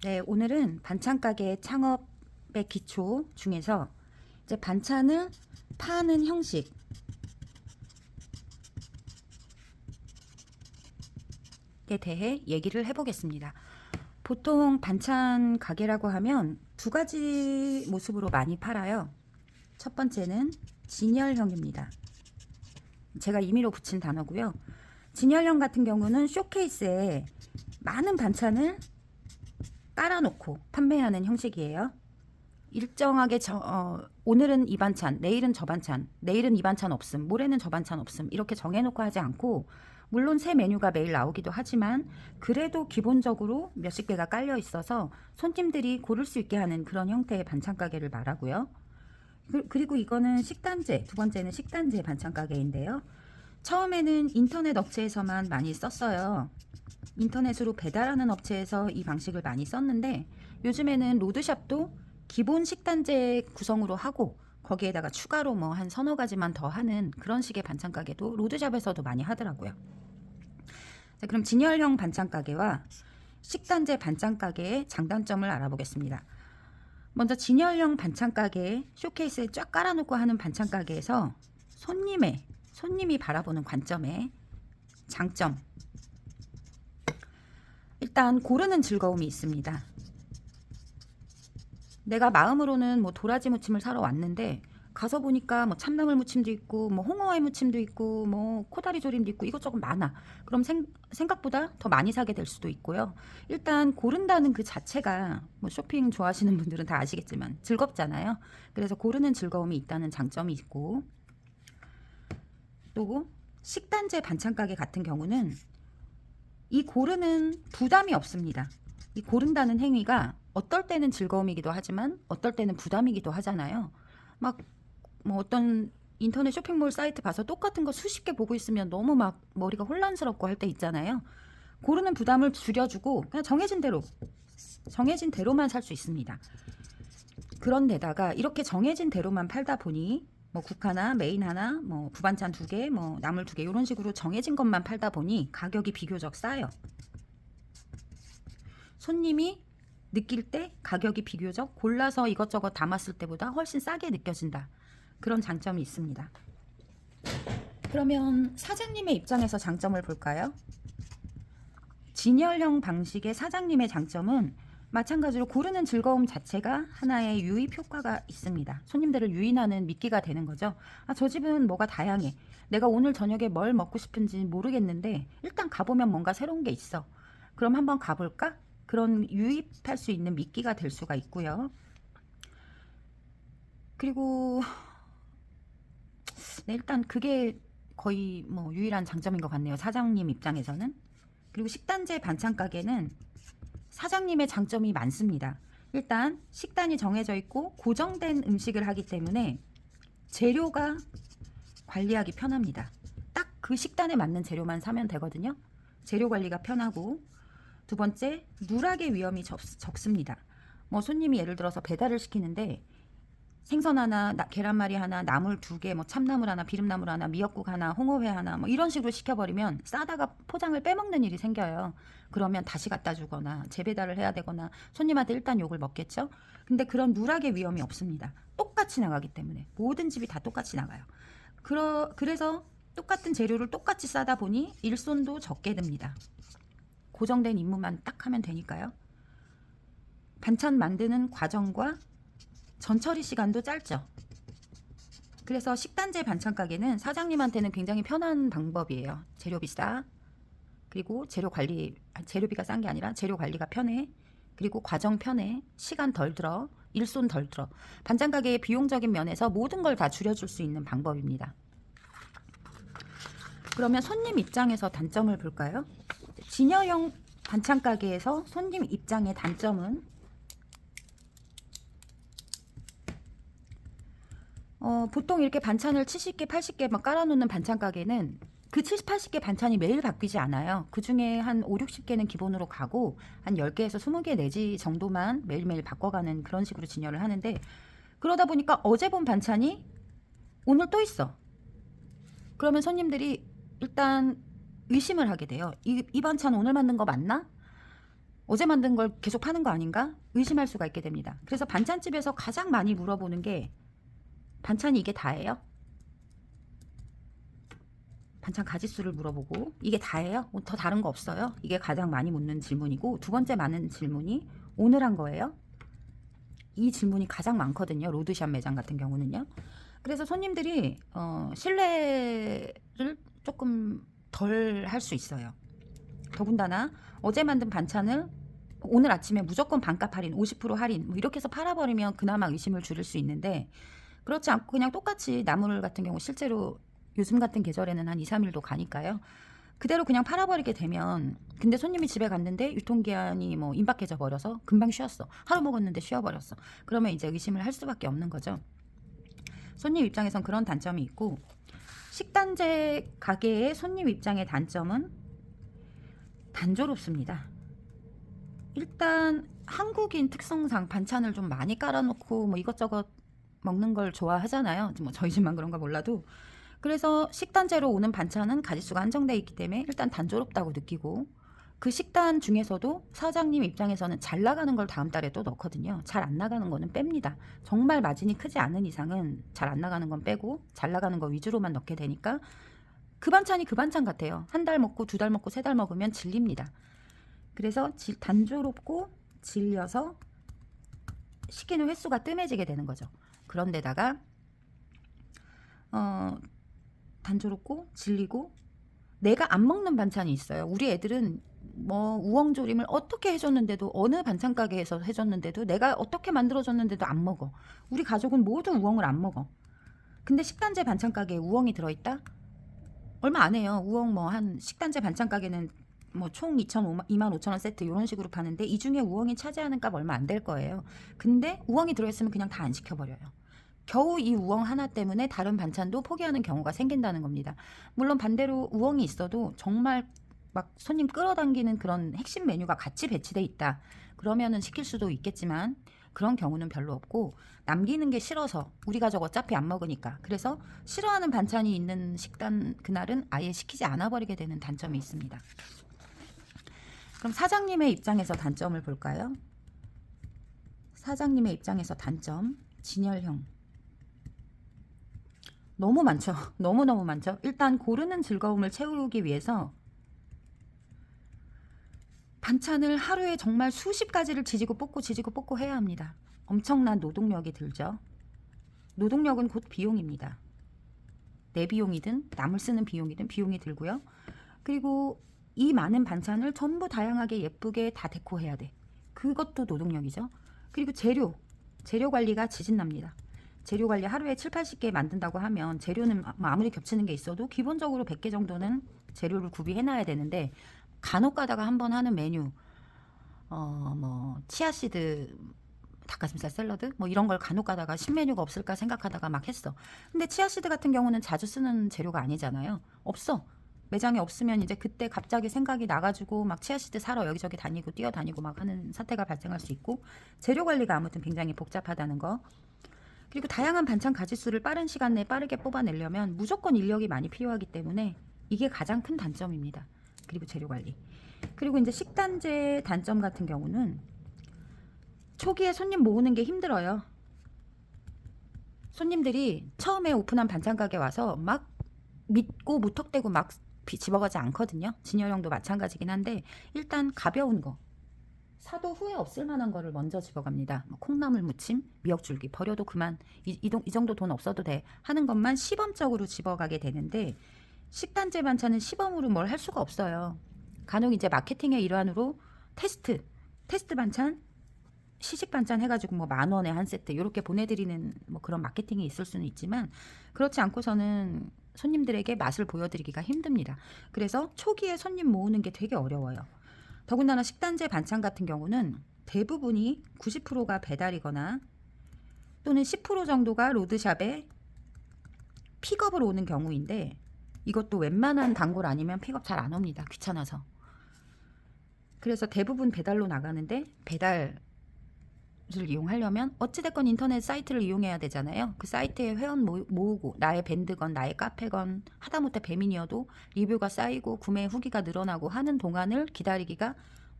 네, 오늘은 반찬 가게 창업의 기초 중에서 이제 반찬을 파는 형식에 대해 얘기를 해보겠습니다. 보통 반찬 가게라고 하면 두 가지 모습으로 많이 팔아요. 첫 번째는 진열형입니다. 제가 임의로 붙인 단어고요. 진열형 같은 경우는 쇼케이스에 많은 반찬을 깔아놓고 판매하는 형식이에요. 일정하게 오늘은 이 반찬, 내일은 저 반찬, 내일은 이 반찬 없음, 모레는 저 반찬 없음 이렇게 정해놓고 하지 않고, 물론 새 메뉴가 매일 나오기도 하지만 그래도 기본적으로 몇십 개가 깔려 있어서 손님들이 고를 수 있게 하는 그런 형태의 반찬 가게를 말하고요. 그리고 이거는 식단제, 두 번째는 식단제 반찬 가게인데요. 처음에는 인터넷 업체에서만 많이 썼어요. 인터넷으로 배달하는 업체에서 이 방식을 많이 썼는데, 요즘에는 로드샵도 기본 식단제 구성으로 하고 거기에다가 추가로 뭐 한 서너 가지만 더 하는 그런 식의 반찬 가게도 로드샵에서도 많이 하더라고요. 자, 그럼 진열형 반찬 가게와 식단제 반찬 가게의 장단점을 알아보겠습니다. 먼저 진열형 반찬 가게, 쇼케이스에 쫙 깔아놓고 하는 반찬 가게에서 손님이 바라보는 관점의 장점, 일단 고르는 즐거움이 있습니다. 내가 마음으로는 뭐 도라지 무침을 사러 왔는데 가서 보니까 뭐 참나물 무침도 있고 뭐 홍어회 무침도 있고 뭐 코다리 조림도 있고 이것저것 많아. 그럼 생각보다 더 많이 사게 될 수도 있고요. 일단 고른다는 그 자체가 뭐 쇼핑 좋아하시는 분들은 다 아시겠지만 즐겁잖아요. 그래서 고르는 즐거움이 있다는 장점이 있고, 또 식단제 반찬 가게 같은 경우는 이 고르는 부담이 없습니다. 이 고른다는 행위가 어떨 때는 즐거움이기도 하지만 어떨 때는 부담이기도 하잖아요. 막 뭐 어떤 인터넷 쇼핑몰 사이트 봐서 똑같은 거 수십 개 보고 있으면 너무 막 머리가 혼란스럽고 할 때 있잖아요. 고르는 부담을 줄여주고 그냥 정해진 대로만 살 수 있습니다. 그런데다가 이렇게 정해진 대로만 팔다 보니 뭐 국 하나, 메인 하나, 뭐 부반찬 두 개, 뭐 나물 두 개 이런 식으로 정해진 것만 팔다 보니 가격이 비교적 싸요. 손님이 느낄 때 가격이 비교적 골라서 이것저것 담았을 때보다 훨씬 싸게 느껴진다. 그런 장점이 있습니다. 그러면 사장님의 입장에서 장점을 볼까요? 진열형 방식의 사장님의 장점은 마찬가지로 고르는 즐거움 자체가 하나의 유입 효과가 있습니다. 손님들을 유인하는 미끼가 되는 거죠. 아, 저 집은 뭐가 다양해. 내가 오늘 저녁에 뭘 먹고 싶은지 모르겠는데 일단 가보면 뭔가 새로운 게 있어. 그럼 한번 가볼까? 그런 유입할 수 있는 미끼가 될 수가 있고요. 그리고 네, 일단 그게 거의 뭐 유일한 장점인 것 같네요. 사장님 입장에서는. 그리고 식단제 반찬 가게는 사장님의 장점이 많습니다. 일단 식단이 정해져 있고 고정된 음식을 하기 때문에 재료가 관리하기 편합니다. 딱 그 식단에 맞는 재료만 사면 되거든요. 재료 관리가 편하고, 두 번째, 누락의 위험이 적습니다. 뭐 손님이 예를 들어서 배달을 시키는데 생선 하나, 계란말이 하나, 나물 두 개, 뭐 참나물 하나, 비름나물 하나, 미역국 하나, 홍어회 하나, 뭐 이런 식으로 시켜버리면 싸다가 포장을 빼먹는 일이 생겨요. 그러면 다시 갖다 주거나 재배달을 해야 되거나 손님한테 일단 욕을 먹겠죠. 근데 그런 누락의 위험이 없습니다. 똑같이 나가기 때문에 모든 집이 다 똑같이 나가요. 그래서 똑같은 재료를 똑같이 싸다 보니 일손도 적게 듭니다. 고정된 임무만 딱 하면 되니까요. 반찬 만드는 과정과 전처리 시간도 짧죠. 그래서 식단제 반찬 가게는 사장님한테는 굉장히 편한 방법이에요. 재료비 싸. 그리고 재료비가 싼 게 아니라 재료 관리가 편해. 그리고 과정 편해. 시간 덜 들어. 일손 덜 들어. 반찬 가게의 비용적인 면에서 모든 걸 다 줄여줄 수 있는 방법입니다. 그러면 손님 입장에서 단점을 볼까요? 진열형 반찬 가게에서 손님 입장의 단점은 보통 이렇게 반찬을 70개, 80개 막 깔아놓는 반찬 가게는 그 70, 80개 반찬이 매일 바뀌지 않아요. 그 중에 한 5, 60개는 기본으로 가고 한 10개에서 20개 내지 정도만 매일매일 바꿔가는 그런 식으로 진열을 하는데, 그러다 보니까 어제 본 반찬이 오늘 또 있어. 그러면 손님들이 일단 의심을 하게 돼요. 이 반찬 오늘 만든 거 맞나? 어제 만든 걸 계속 파는 거 아닌가? 의심할 수가 있게 됩니다. 그래서 반찬집에서 가장 많이 물어보는 게 반찬이 이게 다예요? 반찬 가짓수를 물어보고 이게 다예요? 더 다른 거 없어요? 이게 가장 많이 묻는 질문이고, 두 번째 많은 질문이 오늘 한 거예요? 이 질문이 가장 많거든요. 로드샵 매장 같은 경우는요. 그래서 손님들이 신뢰를 조금 덜 할 수 있어요. 더군다나 어제 만든 반찬을 오늘 아침에 무조건 반값 할인, 50% 할인 뭐 이렇게 해서 팔아버리면 그나마 의심을 줄일 수 있는데, 그렇지 않고 그냥 똑같이 나물 같은 경우 실제로 요즘 같은 계절에는 한 2, 3일도 가니까요. 그대로 그냥 팔아버리게 되면, 근데 손님이 집에 갔는데 유통기한이 뭐 임박해져 버려서 금방 쉬었어. 하루 먹었는데 쉬어버렸어. 그러면 이제 의심을 할 수밖에 없는 거죠. 손님 입장에선 그런 단점이 있고, 식단제 가게의 손님 입장의 단점은 단조롭습니다. 일단 한국인 특성상 반찬을 좀 많이 깔아놓고 뭐 이것저것 먹는 걸 좋아하잖아요. 뭐 저희 집만 그런가 몰라도. 그래서 식단제로 오는 반찬은 가짓수가 한정되어 있기 때문에 일단 단조롭다고 느끼고, 그 식단 중에서도 사장님 입장에서는 잘 나가는 걸 다음 달에 또 넣거든요. 잘 안 나가는 거는 뺍니다. 정말 마진이 크지 않은 이상은 잘 안 나가는 건 빼고 잘 나가는 거 위주로만 넣게 되니까 그 반찬이 그 반찬 같아요. 한 달 먹고 두 달 먹고 세 달 먹으면 질립니다. 그래서 단조롭고 질려서 시키는 횟수가 뜸해지게 되는 거죠. 그런데다가 단조롭고 질리고 내가 안 먹는 반찬이 있어요. 우리 애들은 뭐 우엉조림을 어떻게 해줬는데도, 어느 반찬 가게에서 해줬는데도, 내가 어떻게 만들어줬는데도 안 먹어. 우리 가족은 모두 우엉을 안 먹어. 근데 식단제 반찬 가게에 우엉이 들어있다? 얼마 안 해요. 우엉 뭐 한 식단제 반찬 가게는 뭐 총 25,000원 세트 이런 식으로 파는데 이 중에 우엉이 차지하는 값 얼마 안 될 거예요. 근데 우엉이 들어있으면 그냥 다 안 시켜버려요. 겨우 이 우엉 하나 때문에 다른 반찬도 포기하는 경우가 생긴다는 겁니다. 물론 반대로 우엉이 있어도 정말 막 손님 끌어당기는 그런 핵심 메뉴가 같이 배치돼 있다, 그러면은 시킬 수도 있겠지만 그런 경우는 별로 없고, 남기는 게 싫어서, 우리 가족 어차피 안 먹으니까, 그래서 싫어하는 반찬이 있는 식단 그날은 아예 시키지 않아 버리게 되는 단점이 있습니다. 그럼 사장님의 입장에서 단점을 볼까요? 사장님의 입장에서 단점, 진열형 너무 많죠. 너무너무 많죠. 일단 고르는 즐거움을 채우기 위해서 반찬을 하루에 정말 수십 가지를 지지고 뽑고 해야 합니다. 엄청난 노동력이 들죠. 노동력은 곧 비용입니다. 내 비용이든 남을 쓰는 비용이든 비용이 들고요. 그리고 이 많은 반찬을 전부 다양하게 예쁘게 다 데코해야 돼. 그것도 노동력이죠. 그리고 재료 관리가 지진납니다. 재료 관리 하루에 7, 80개 만든다고 하면 재료는 아무리 겹치는 게 있어도 기본적으로 100개 정도는 재료를 구비해놔야 되는데, 간혹 가다가 한번 하는 메뉴 뭐 치아씨드 닭가슴살 샐러드 뭐 이런 걸 간혹 가다가 신메뉴가 없을까 생각하다가 막 했어. 근데 치아씨드 같은 경우는 자주 쓰는 재료가 아니잖아요. 없어. 매장에 없으면 이제 그때 갑자기 생각이 나가지고 막 치아씨드 사러 여기저기 다니고 뛰어다니고 막 하는 사태가 발생할 수 있고, 재료 관리가 아무튼 굉장히 복잡하다는 거. 그리고 다양한 반찬 가짓수를 빠른 시간 내에 빠르게 뽑아내려면 무조건 인력이 많이 필요하기 때문에 이게 가장 큰 단점입니다. 그리고 재료 관리. 그리고 이제 식단제 단점 같은 경우는 초기에 손님 모으는 게 힘들어요. 손님들이 처음에 오픈한 반찬 가게 와서 막 믿고 무턱대고 막 집어가지 않거든요. 진열형도 마찬가지긴 한데, 일단 가벼운 거, 사도 후회 없을 만한 거를 먼저 집어갑니다. 뭐 콩나물 무침, 미역줄기, 버려도 그만, 이 정도 돈 없어도 돼 하는 것만 시범적으로 집어가게 되는데, 식단제 반찬은 시범으로 뭘 할 수가 없어요. 간혹 이제 마케팅의 일환으로 테스트 반찬, 시식 반찬 해가지고 뭐 10,000원에 한 세트 이렇게 보내드리는 뭐 그런 마케팅이 있을 수는 있지만, 그렇지 않고서는 손님들에게 맛을 보여드리기가 힘듭니다. 그래서 초기에 손님 모으는 게 되게 어려워요. 더군다나 식단제 반찬 같은 경우는 대부분이 90%가 배달이거나 또는 10% 정도가 로드샵에 픽업으로 오는 경우인데, 이것도 웬만한 단골 아니면 픽업 잘 안 옵니다. 귀찮아서. 그래서 대부분 배달로 나가는데, 배달을 이용하려면 어찌됐건 인터넷 사이트를 이용해야 되잖아요. 그 사이트에 회원 모으고, 나의 밴드건 나의 카페건 하다못해 배민이어도 리뷰가 쌓이고 구매 후기가 늘어나고 하는 동안을 기다리기가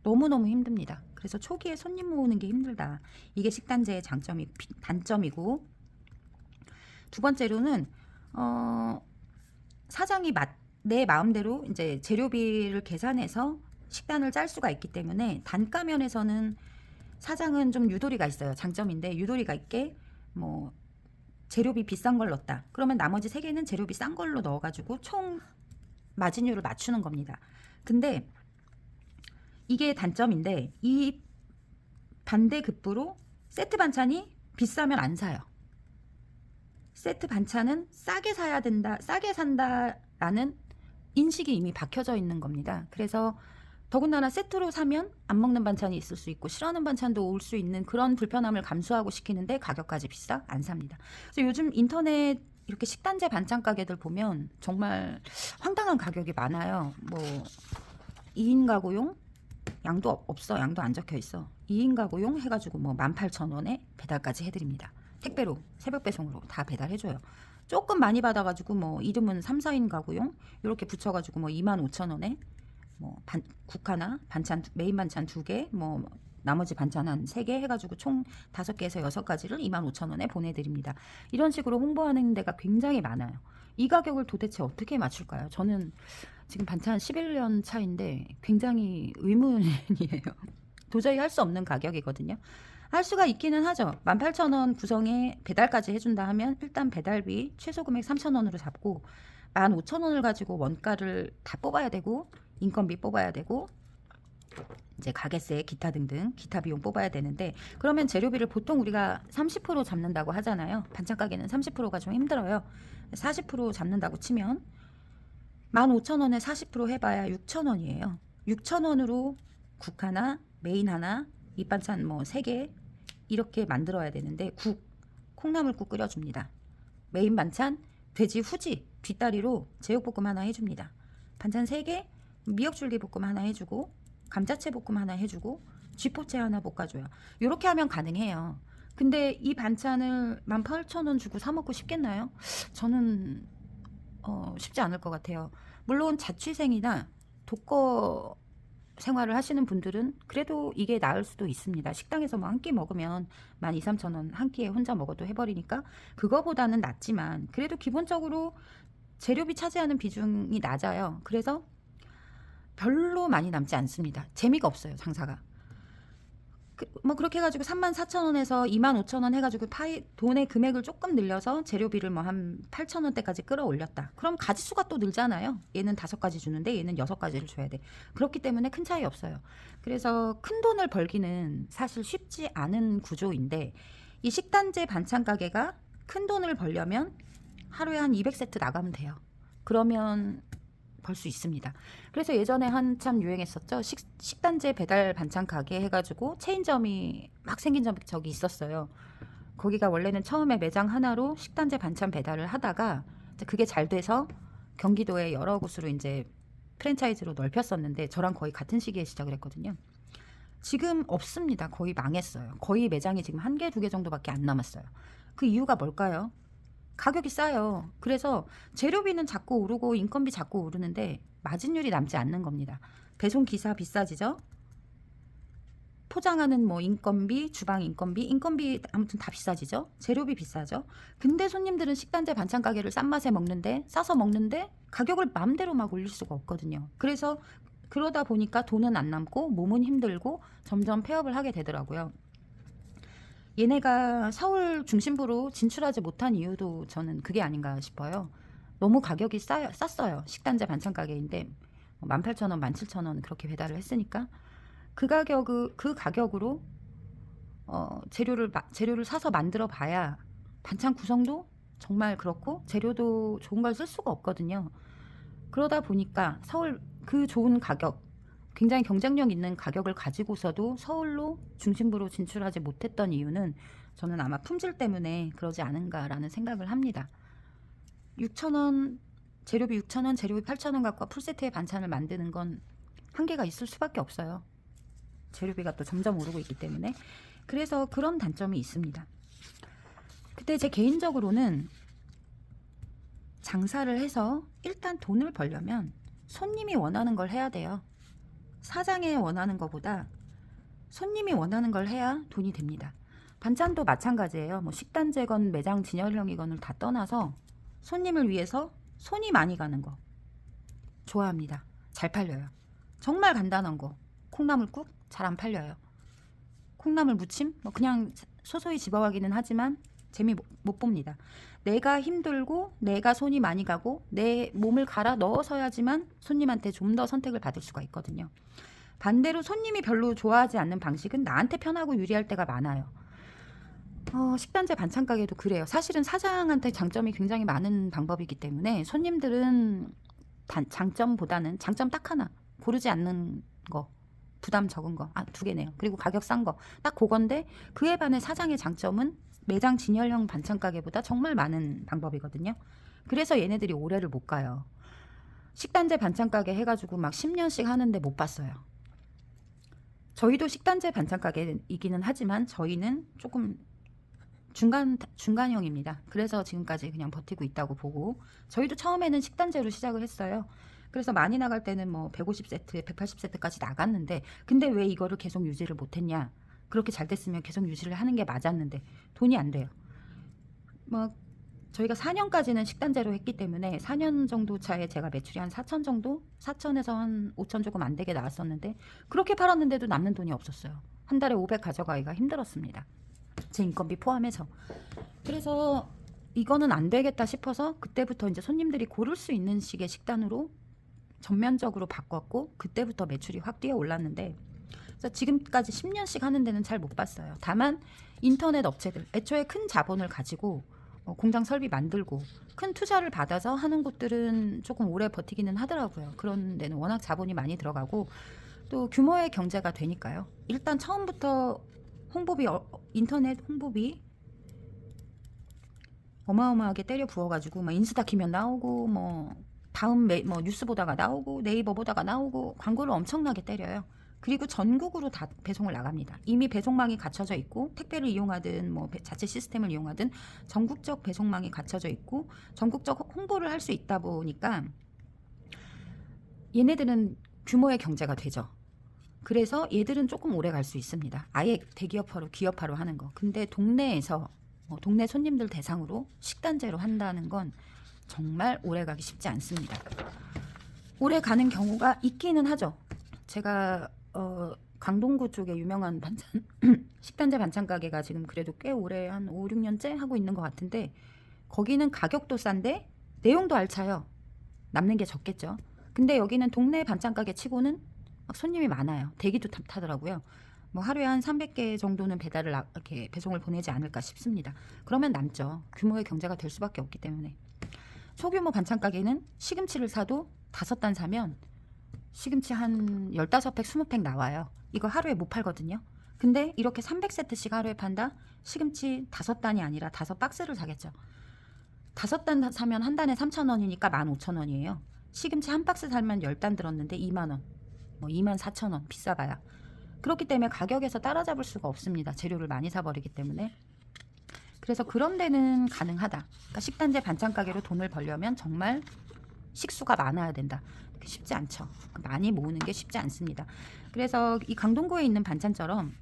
너무너무 힘듭니다. 그래서 초기에 손님 모으는 게 힘들다. 이게 식단제의 단점이고, 두 번째로는 사장이 내 마음대로 이제 재료비를 계산해서 식단을 짤 수가 있기 때문에 단가 면에서는 사장은 좀 유도리가 있어요. 장점인데 유도리가 있게 뭐 재료비 비싼 걸 넣었다. 그러면 나머지 3개는 재료비 싼 걸로 넣어가지고 총 마진율을 맞추는 겁니다. 근데 이게 단점인데 이 반대급부로 세트 반찬이 비싸면 안 사요. 세트 반찬은 싸게 사야 된다, 싸게 산다라는 인식이 이미 박혀져 있는 겁니다. 그래서 더군다나 세트로 사면 안 먹는 반찬이 있을 수 있고 싫어하는 반찬도 올 수 있는 그런 불편함을 감수하고 시키는데 가격까지 비싸? 안 삽니다. 그래서 요즘 인터넷 이렇게 식단제 반찬 가게들 보면 정말 황당한 가격이 많아요. 뭐 2인 가구용 양도 없어. 양도 안 적혀 있어. 2인 가구용 해가지고 뭐 18,000원에 배달까지 해드립니다. 택배로 새벽 배송으로 다 배달해줘요. 조금 많이 받아가지고 뭐 이름은 3, 4인 가구용 이렇게 붙여가지고 뭐 25,000원에 뭐 국 하나, 반찬 메인 반찬 2개, 뭐 나머지 반찬 한 3개 해가지고 총 5개에서 6가지를 25,000원에 보내드립니다. 이런 식으로 홍보하는 데가 굉장히 많아요. 이 가격을 도대체 어떻게 맞출까요? 저는 지금 반찬 11년 차인데 굉장히 의문이에요. 도저히 할 수 없는 가격이거든요. 할 수가 있기는 하죠. 18,000원 구성에 배달까지 해준다 하면 일단 배달비 최소 금액 3,000원으로 잡고 15,000원을 가지고 원가를 다 뽑아야 되고 인건비 뽑아야 되고 이제 가게세 기타 등등 기타 비용 뽑아야 되는데, 그러면 재료비를 보통 우리가 30% 잡는다고 하잖아요. 반찬 가게는 30%가 좀 힘들어요. 40% 잡는다고 치면 15,000원에 40% 해봐야 6,000원이에요. 6,000원으로 국 하나, 메인 하나, 밑반찬 뭐 3개 이렇게 만들어야 되는데 콩나물국 끓여줍니다. 메인 반찬 돼지 후지 뒷다리로 제육볶음 하나 해줍니다. 반찬 3개, 미역줄기볶음 하나 해주고 감자채 볶음 하나 해주고 쥐포채 하나 볶아줘요. 이렇게 하면 가능해요. 근데 이 반찬을 18,000원 주고 사 먹고 싶겠나요? 저는 쉽지 않을 것 같아요. 물론 자취생이나 독거 생활을 하시는 분들은 그래도 이게 나을 수도 있습니다. 식당에서 뭐 한 끼 먹으면 12,000~13,000원 한 끼에 혼자 먹어도 해버리니까 그거보다는 낫지만 그래도 기본적으로 재료비 차지하는 비중이 낮아요. 그래서 별로 많이 남지 않습니다. 재미가 없어요, 장사가. 뭐 그렇게 해가지고 34,000원에서 25,000원 해가지고 돈의 금액을 조금 늘려서 재료비를 뭐 한 8,000원대까지 끌어올렸다. 그럼 가지수가 또 늘잖아요. 얘는 5가지 주는데 얘는 6가지를 줘야 돼. 그렇기 때문에 큰 차이 없어요. 그래서 큰 돈을 벌기는 사실 쉽지 않은 구조인데 이 식단제 반찬 가게가 큰 돈을 벌려면 하루에 한 200세트 나가면 돼요. 그러면 벌 수 있습니다. 그래서 예전에 한참 유행했었죠. 식단제 배달 반찬 가게 해가지고 체인점이 막 생긴 적이 있었어요. 거기가 원래는 처음에 매장 하나로 식단제 반찬 배달을 하다가 그게 잘 돼서 경기도의 여러 곳으로 이제 프랜차이즈로 넓혔었는데 저랑 거의 같은 시기에 시작을 했거든요. 지금 없습니다. 거의 망했어요. 거의 매장이 지금 1개, 2개 정도밖에 안 남았어요. 그 이유가 뭘까요? 가격이 싸요. 그래서 재료비는 자꾸 오르고 인건비 자꾸 오르는데 마진율이 남지 않는 겁니다. 배송 기사 비싸지죠? 포장하는 뭐 인건비, 주방 인건비 아무튼 다 비싸지죠? 재료비 비싸죠? 근데 손님들은 식단제 반찬 가게를 싼 맛에 싸서 먹는데 가격을 마음대로 막 올릴 수가 없거든요. 그래서 그러다 보니까 돈은 안 남고 몸은 힘들고 점점 폐업을 하게 되더라고요. 얘네가 서울 중심부로 진출하지 못한 이유도 저는 그게 아닌가 싶어요. 너무 가격이 쌌어요. 식단제 반찬 가게인데 18,000원, 17,000원 그렇게 배달을 했으니까 그 가격으로 재료를 사서 만들어 봐야 반찬 구성도 정말 그렇고 재료도 좋은 걸 쓸 수가 없거든요. 그러다 보니까 서울 그 좋은 가격, 굉장히 경쟁력 있는 가격을 가지고서도 서울로 중심부로 진출하지 못했던 이유는 저는 아마 품질 때문에 그러지 않은가라는 생각을 합니다. 6,000원, 재료비 6,000원, 재료비 8,000원 갖고 풀세트의 반찬을 만드는 건 한계가 있을 수밖에 없어요. 재료비가 또 점점 오르고 있기 때문에. 그래서 그런 단점이 있습니다. 근데 제 개인적으로는 장사를 해서 일단 돈을 벌려면 손님이 원하는 걸 해야 돼요. 사장이 원하는 것보다 손님이 원하는 걸 해야 돈이 됩니다. 반찬도 마찬가지예요. 뭐 식단제건 매장 진열형이건을 다 떠나서 손님을 위해서 손이 많이 가는 거 좋아합니다. 잘 팔려요. 정말 간단한 거 콩나물국 잘 안 팔려요. 콩나물 무침 뭐 그냥 소소히 집어가기는 하지만 재미 못 봅니다. 내가 힘들고 내가 손이 많이 가고 내 몸을 갈아 넣어서야지만 손님한테 좀 더 선택을 받을 수가 있거든요. 반대로 손님이 별로 좋아하지 않는 방식은 나한테 편하고 유리할 때가 많아요. 식단제 반찬 가게도 그래요. 사실은 사장한테 장점이 굉장히 많은 방법이기 때문에 손님들은 장점보다는 장점 딱 하나 고르지 않는 거, 부담 적은 거, 두 개네요. 그리고 가격 싼 거, 딱 그건데 그에 반해 사장의 장점은 매장 진열형 반찬 가게보다 정말 많은 방법이거든요. 그래서 얘네들이 오래를 못 가요. 식단제 반찬 가게 해가지고 막 10년씩 하는데 못 봤어요. 저희도 식단제 반찬 가게이기는 하지만 저희는 조금 중간형입니다. 그래서 지금까지 그냥 버티고 있다고 보고, 저희도 처음에는 식단제로 시작을 했어요. 그래서 많이 나갈 때는 뭐 150세트, 180세트까지 나갔는데, 근데 왜 이거를 계속 유지를 못했냐? 그렇게 잘 됐으면 계속 유지를 하는 게 맞았는데 돈이 안 돼요. 뭐 저희가 4년까지는 식단제로 했기 때문에 4년 정도 차에 제가 매출이 한 4천 정도? 4천에서 한 5천 조금 안 되게 나왔었는데 그렇게 팔았는데도 남는 돈이 없었어요. 한 달에 500 가져가기가 힘들었습니다. 제 인건비 포함해서. 그래서 이거는 안 되겠다 싶어서 그때부터 이제 손님들이 고를 수 있는 식의 식단으로 전면적으로 바꿨고, 그때부터 매출이 확 뛰어 올랐는데, 그래서 지금까지 10년씩 하는 데는 잘 못 봤어요. 다만 인터넷 업체들, 애초에 큰 자본을 가지고 공장 설비 만들고 큰 투자를 받아서 하는 곳들은 조금 오래 버티기는 하더라고요. 그런 데는 워낙 자본이 많이 들어가고 또 규모의 경제가 되니까요. 일단 처음부터 홍보비, 인터넷 홍보비 어마어마하게 때려 부어가지고 막 인스타 키면 나오고 뭐 다음 뭐 뉴스 보다가 나오고 네이버 보다가 나오고 광고를 엄청나게 때려요. 그리고 전국으로 다 배송을 나갑니다. 이미 배송망이 갖춰져 있고 택배를 이용하든 뭐 자체 시스템을 이용하든 전국적 배송망이 갖춰져 있고 전국적 홍보를 할 수 있다 보니까 얘네들은 규모의 경제가 되죠. 그래서 얘들은 조금 오래 갈 수 있습니다. 아예 대기업화로 기업화로 하는 거. 근데 동네에서 동네 손님들 대상으로 식단제로 한다는 건 정말 오래 가기 쉽지 않습니다. 오래 가는 경우가 있기는 하죠. 제가 강동구 쪽에 유명한 반찬 식단제 반찬 가게가 지금 그래도 꽤 오래 한 5, 6년째 하고 있는 것 같은데, 거기는 가격도 싼데 내용도 알차요. 남는 게 적겠죠. 근데 여기는 동네 반찬 가게 치고는 막 손님이 많아요. 대기도 타더라고요. 뭐 하루에 한 300개 정도는 배달을 이렇게 배송을 보내지 않을까 싶습니다. 그러면 남죠. 규모의 경제가 될 수밖에 없기 때문에. 소규모 반찬 가게는 시금치를 사도 5단 사면 시금치 한 15팩, 20팩 나와요. 이거 하루에 못 팔거든요. 근데 이렇게 300세트씩 하루에 판다? 시금치 5단이 아니라 5박스를 사겠죠. 5단 사면 한 단에 3,000원이니까 15,000원이에요. 시금치 한 박스 살면 10단 들었는데 2만원, 뭐 24,000원, 비싸봐야. 그렇기 때문에 가격에서 따라잡을 수가 없습니다. 재료를 많이 사버리기 때문에. 그래서 그런 데는 가능하다. 그러니까 식단제 반찬 가게로 돈을 벌려면 정말 식수가 많아야 된다. 쉽지 않죠. 많이 모으는 게 쉽지 않습니다. 그래서 이 강동구에 있는 반찬처럼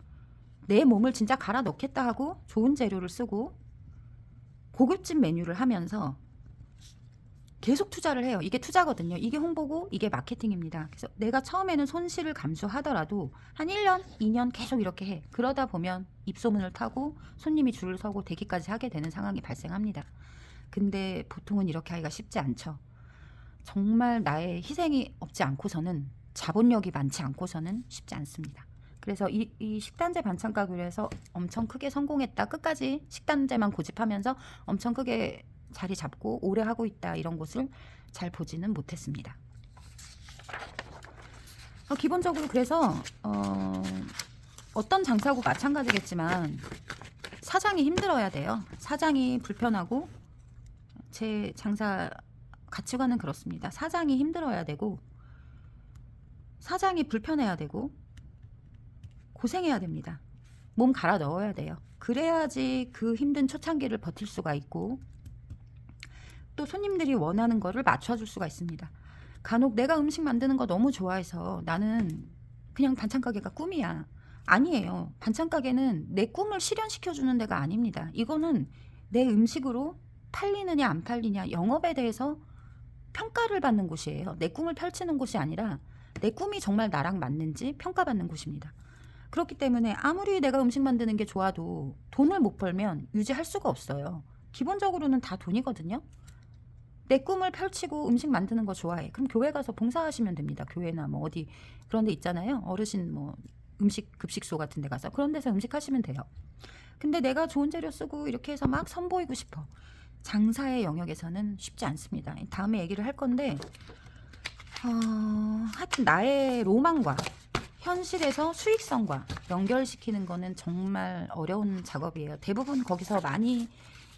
내 몸을 진짜 갈아 넣겠다 하고 좋은 재료를 쓰고 고급진 메뉴를 하면서 계속 투자를 해요. 이게 투자거든요. 이게 홍보고 이게 마케팅입니다. 그래서 내가 처음에는 손실을 감수하더라도 한 1년, 2년 계속 이렇게 해. 그러다 보면 입소문을 타고 손님이 줄을 서고 대기까지 하게 되는 상황이 발생합니다. 근데 보통은 이렇게 하기가 쉽지 않죠. 정말 나의 희생이 없지 않고서는, 자본력이 많지 않고서는 쉽지 않습니다. 그래서 이 식단제 반찬 가게에서 엄청 크게 성공했다, 끝까지 식단제만 고집하면서 엄청 크게 자리 잡고 오래 하고 있다, 이런 곳을 잘 보지는 못했습니다. 기본적으로 그래서 어떤 장사고 마찬가지겠지만 사장이 힘들어야 돼요. 사장이 불편하고, 제 장사 가치관은 그렇습니다. 사장이 힘들어야 되고, 사장이 불편해야 되고, 고생해야 됩니다. 몸 갈아 넣어야 돼요. 그래야지 그 힘든 초창기를 버틸 수가 있고, 또 손님들이 원하는 거를 맞춰줄 수가 있습니다. 간혹 내가 음식 만드는 거 너무 좋아해서 나는 그냥 반찬 가게가 꿈이야. 아니에요. 반찬 가게는 내 꿈을 실현시켜주는 데가 아닙니다. 이거는 내 음식으로 팔리느냐 안 팔리냐 영업에 대해서 평가를 받는 곳이에요. 내 꿈을 펼치는 곳이 아니라 내 꿈이 정말 나랑 맞는지 평가받는 곳입니다. 그렇기 때문에 아무리 내가 음식 만드는 게 좋아도 돈을 못 벌면 유지할 수가 없어요. 기본적으로는 다 돈이거든요. 내 꿈을 펼치고 음식 만드는 거 좋아해. 그럼 교회 가서 봉사하시면 됩니다. 교회나 뭐 어디 그런 데 있잖아요. 어르신 뭐 음식 급식소 같은 데 가서 그런 데서 음식 하시면 돼요. 근데 내가 좋은 재료 쓰고 이렇게 해서 막 선보이고 싶어. 장사의 영역에서는 쉽지 않습니다. 다음에 얘기를 할 건데 하여튼 나의 로망과 현실에서 수익성과 연결시키는 거는 정말 어려운 작업이에요. 대부분 거기서 많이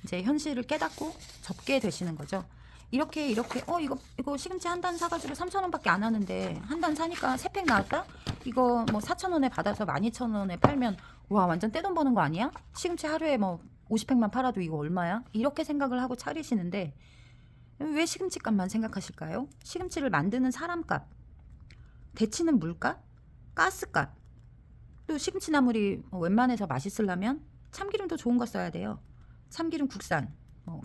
이제 현실을 깨닫고 접게 되시는 거죠. 이렇게 이거 시금치 한 단 사가지고 3,000원밖에 안 하는데 한 단 사니까 3팩 나왔다? 이거 뭐 4,000원에 받아서 12,000원에 팔면 와 완전 떼돈 버는 거 아니야? 시금치 하루에 뭐 50팩만 팔아도 이거 얼마야? 이렇게 생각을 하고 차리시는데 왜 시금치 값만 생각하실까요? 시금치를 만드는 사람값, 데치는 물값, 가스값, 또 시금치나물이 웬만해서 맛있으려면 참기름도 좋은 거 써야 돼요. 참기름 국산,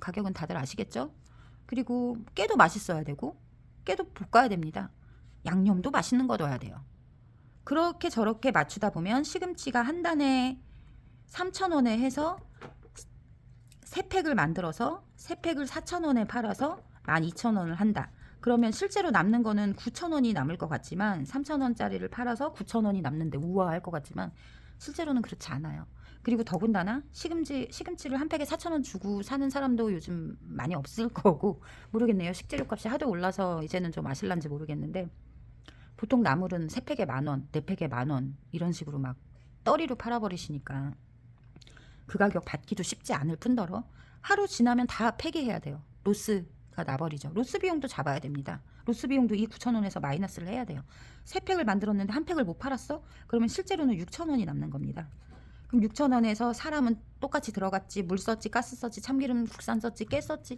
가격은 다들 아시겠죠? 그리고 깨도 맛있어야 되고 깨도 볶아야 됩니다. 양념도 맛있는 거 넣어야 돼요. 그렇게 저렇게 맞추다 보면 시금치가 한 단에 3,000원에 해서 3팩을 만들어서 3팩을 4,000원에 팔아서 12,000원을 한다. 그러면 실제로 남는 거는 9,000원이 남을 것 같지만 3,000원짜리를 팔아서 9,000원이 남는데 우아할 것 같지만 실제로는 그렇지 않아요. 그리고 더군다나 시금치를 한 팩에 4,000원 주고 사는 사람도 요즘 많이 없을 거고 모르겠네요. 식재료 값이 하도 올라서 이제는 좀 아실란지 모르겠는데 보통 나물은 3팩에 10,000원, 4팩에 10,000원 이런 식으로 막 떨이로 팔아버리시니까 그 가격 받기도 쉽지 않을 뿐더러 하루 지나면 다 폐기해야 돼요. 로스가 나버리죠. 로스 비용도 잡아야 됩니다. 로스 비용도 이 9,000원에서 마이너스를 해야 돼요. 3팩을 만들었는데 한 팩을 못 팔았어? 그러면 실제로는 6,000원이 남는 겁니다. 그럼 6,000원에서 사람은 똑같이 들어갔지, 물 썼지, 가스 썼지, 참기름 국산 썼지, 깨 썼지,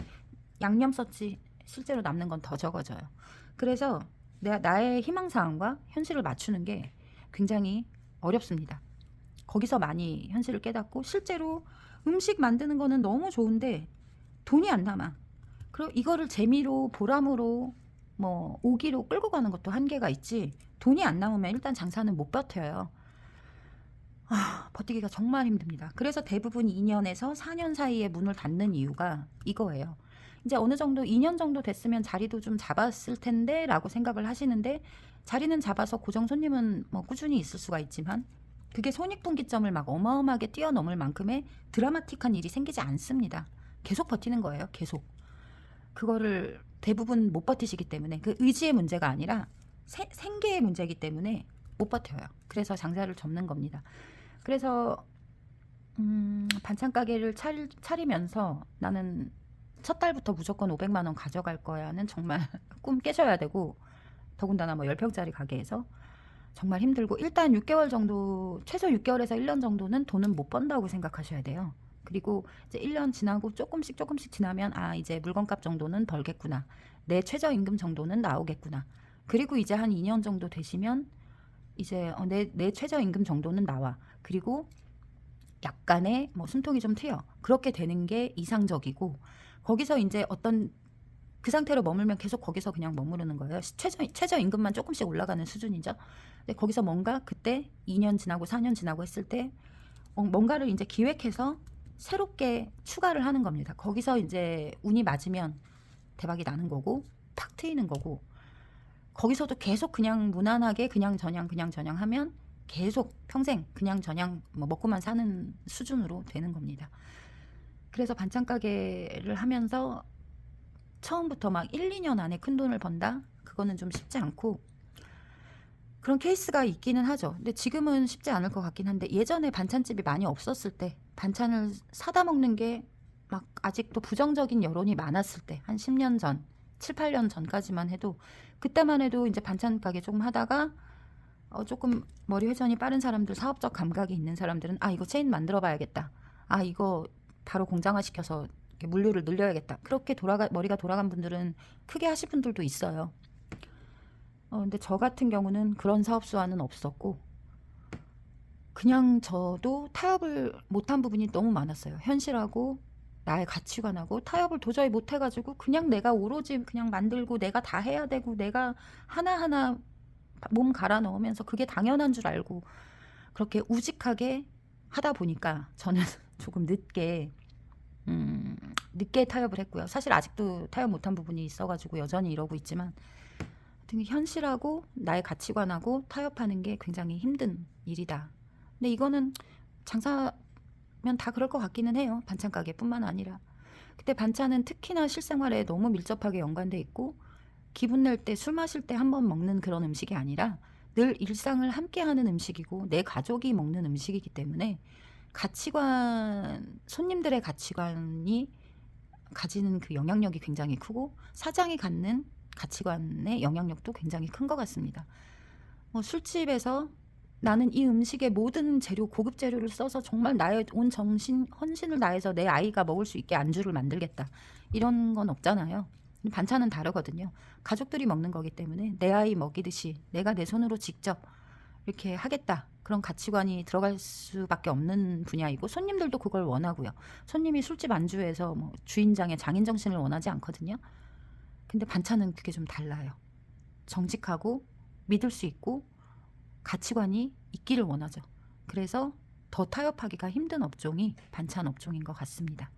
양념 썼지, 실제로 남는 건 더 적어져요. 그래서 나의 희망사항과 현실을 맞추는 게 굉장히 어렵습니다. 거기서 많이 현실을 깨닫고 실제로 음식 만드는 거는 너무 좋은데 돈이 안 남아. 그리고 이거를 재미로 보람으로 뭐 오기로 끌고 가는 것도 한계가 있지 돈이 안 나오면 일단 장사는 못 버텨요. 버티기가 정말 힘듭니다. 그래서 대부분 2년에서 4년 사이에 문을 닫는 이유가 이거예요. 이제 어느 정도 2년 정도 됐으면 자리도 좀 잡았을 텐데 라고 생각을 하시는데 자리는 잡아서 고정 손님은 뭐 꾸준히 있을 수가 있지만 그게 손익분기점을 막 어마어마하게 뛰어넘을 만큼의 드라마틱한 일이 생기지 않습니다. 계속 버티는 거예요. 계속. 그거를 대부분 못 버티시기 때문에 그 의지의 문제가 아니라 생계의 문제이기 때문에 못 버텨요. 그래서 장사를 접는 겁니다. 그래서 반찬 가게를 차리면서 나는 첫 달부터 무조건 500만 원 가져갈 거야는 정말 꿈 깨셔야 되고 더군다나 뭐 10평짜리 가게에서 정말 힘들고 일단 6개월 정도 최소 6개월에서 1년 정도는 돈은 못 번다고 생각하셔야 돼요. 그리고 이제 1년 지나고 조금씩 지나면 이제 물건값 정도는 벌겠구나. 내 최저임금 정도는 나오겠구나. 그리고 이제 한 2년 정도 되시면 이제 내 최저임금 정도는 나와. 그리고 약간의 뭐 숨통이 좀 트여. 그렇게 되는 게 이상적이고 거기서 이제 어떤 그 상태로 머물면 계속 거기서 그냥 머무르는 거예요. 최저임금만 조금씩 올라가는 수준이죠. 근데 거기서 뭔가 그때 2년 지나고 4년 지나고 했을 때 뭔가를 이제 기획해서 새롭게 추가를 하는 겁니다. 거기서 이제 운이 맞으면 대박이 나는 거고 팍 트이는 거고 거기서도 계속 그냥 무난하게 그냥 저냥 하면 계속 평생 그냥 저냥 뭐 먹고만 사는 수준으로 되는 겁니다. 그래서 반찬 가게를 하면서 처음부터 막 1, 2년 안에 큰 돈을 번다? 그거는 좀 쉽지 않고 그런 케이스가 있기는 하죠. 근데 지금은 쉽지 않을 것 같긴 한데 예전에 반찬집이 많이 없었을 때 반찬을 사다 먹는 게 막 아직도 부정적인 여론이 많았을 때 한 10년 전, 7, 8년 전까지만 해도 그때만 해도 이제 반찬 가게 조금 하다가 조금 머리 회전이 빠른 사람들, 사업적 감각이 있는 사람들은 이거 체인 만들어 봐야겠다. 이거 바로 공장화 시켜서 물류를 늘려야겠다. 그렇게 머리가 돌아간 분들은 크게 하실 분들도 있어요. 근데 저 같은 경우는 그런 사업수완은 없었고 그냥 저도 타협을 못한 부분이 너무 많았어요. 현실하고 나의 가치관하고 타협을 도저히 못해가지고 그냥 내가 오로지 그냥 만들고 내가 다 해야 되고 내가 하나하나 몸 갈아 넣으면서 그게 당연한 줄 알고 그렇게 우직하게 하다 보니까 저는 조금 늦게 타협을 했고요. 사실 아직도 타협 못한 부분이 있어가지고 여전히 이러고 있지만 현실하고 나의 가치관하고 타협하는 게 굉장히 힘든 일이다. 근데 이거는 장사면 다 그럴 것 같기는 해요. 반찬 가게뿐만 아니라. 그때 반찬은 특히나 실생활에 너무 밀접하게 연관돼 있고 기분 낼 때 술 마실 때 한번 먹는 그런 음식이 아니라 늘 일상을 함께하는 음식이고 내 가족이 먹는 음식이기 때문에 가치관, 손님들의 가치관이 가지는 그 영향력이 굉장히 크고 사장이 갖는 가치관의 영향력도 굉장히 큰 것 같습니다. 술집에서 나는 이 음식의 모든 재료, 고급 재료를 써서 정말 나의 온 정신, 헌신을 다해서 내 아이가 먹을 수 있게 안주를 만들겠다. 이런 건 없잖아요. 반찬은 다르거든요. 가족들이 먹는 거기 때문에 내 아이 먹이듯이 내가 내 손으로 직접 이렇게 하겠다. 그런 가치관이 들어갈 수밖에 없는 분야이고 손님들도 그걸 원하고요. 손님이 술집 안주에서 뭐 주인장의 장인 정신을 원하지 않거든요. 근데 반찬은 그게 좀 달라요. 정직하고 믿을 수 있고 가치관이 있기를 원하죠. 그래서 더 타협하기가 힘든 업종이 반찬 업종인 것 같습니다.